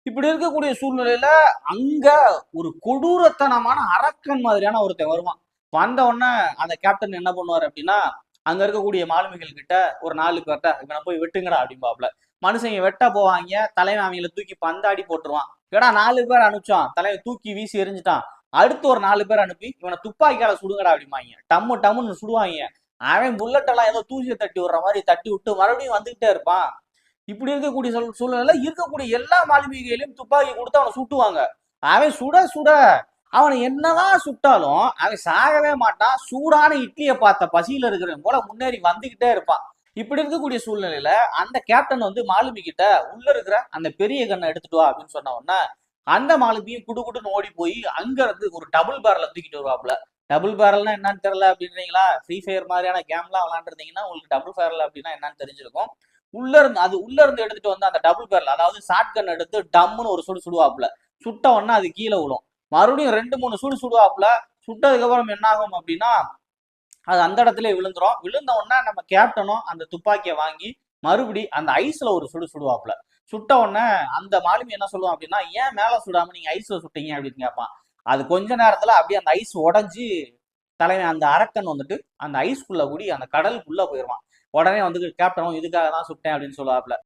இப்படி இருக்கக்கூடிய சூழ்நிலையில அங்க ஒரு கொடூரத்தனமான அரக்கன் மாதிரியான ஒருத்தன் வருவான். வந்த உடனே அந்த கேப்டன் என்ன பண்ணுவாரு அப்படின்னா, அங்க இருக்கக்கூடிய மாலுமிகள் கிட்ட ஒரு 4 பேர்ட்ட இவனை போய் வெட்டுங்கடா அப்படிம்பாப்ல. மனுஷங்க வெட்ட போவாங்க, தலைவன் அவங்கள தூக்கி பந்தாடி போட்டுருவான். ஏடா 4 பேர் அனுப்பிச்சான், தலைவன் தூக்கி வீசி எறிஞ்சிட்டான். அடுத்து ஒரு 4 பேர் அனுப்பி இவனை துப்பாக்கியால சுடுங்கடா அப்படிம்பாங்க. டம்மு டம்முன்னு சுடுவாங்க. அவன் புல்லட் எல்லாம் ஏதோ தூசியை தட்டி விடுற மாதிரி தட்டி விட்டு மறுபடியும் வந்துகிட்டே இருப்பான். இப்படி இருக்கக்கூடிய சூழ்நிலை இருக்கக்கூடிய எல்லா மாலுமிகளையும் துப்பாக்கி கொடுத்து அவனை சுட்டுவாங்க. அவன் சுட சுட அவனை என்னதான் சுட்டாலும் அவன் சாகவே மாட்டான். சூடான இட்லியை பார்த்த பசியில இருக்கிறவன் போல முன்னேறி வந்துகிட்டே இருப்பான். இப்படி இருக்கக்கூடிய சூழ்நிலையில அந்த கேப்டன் வந்து மாலுமி கிட்ட உள்ள இருக்கிற அந்த பெரிய கண்ணை எடுத்துட்டு வா அப்படின்னு சொன்ன உடனே அந்த மாலுமியும் குடுன்னு ஓடி போய் அங்க இருந்து ஒரு டபுள் பேரல தூக்கிட்டு வருவாப்புல. டபுள் பேரல்னா என்னன்னு தெரியல அப்படின்றீங்களா? ஃப்ரீ ஃபயர் மாதிரியான கேம்லாம் விளாண்டுருந்தீங்கன்னா உங்களுக்கு டபுள் பேரல் அப்படின்னா என்னன்னு தெரிஞ்சிருக்கும். உள்ள இருந்து எடுத்துட்டு வந்து அந்த டபுள் பேரல், அதாவது ஷார்ட் கன் எடுத்து டம்முன்னு ஒரு சுடுவாப்புல. சுட்ட உடனே அது கீழே விழும். மறுபடியும் 2-3 சுடுவாப்புல. சுட்டதுக்கு அப்புறம் என்ன ஆகும் அப்படின்னா அது அந்த இடத்துல விழுந்துரும். விழுந்த உடனே நம்ம கேப்டனும் அந்த துப்பாக்கியை வாங்கி மறுபடி அந்த ஐஸ்ல ஒரு சுடுவாப்புல. சுட்ட உடனே அந்த மாலுமி என்ன சொல்லுவான் அப்படின்னா, ஏன் மேல சுடாம நீங்க ஐஸ்ல சுட்டீங்க அப்படின்னு கேட்பான். அது கொஞ்ச நேரத்துல அப்படியே அந்த ஐஸ் உடஞ்சி தலைவன் அந்த அரக்கன் வந்துட்டு அந்த ஐஸ்குள்ள கூடி அந்த கடலுக்குள்ள போயிடுவான். உடனே வந்து கேப்டனும் இதுக்காக தான் சுட்டேன் அப்படின்னு சொல்லுவாப்புல.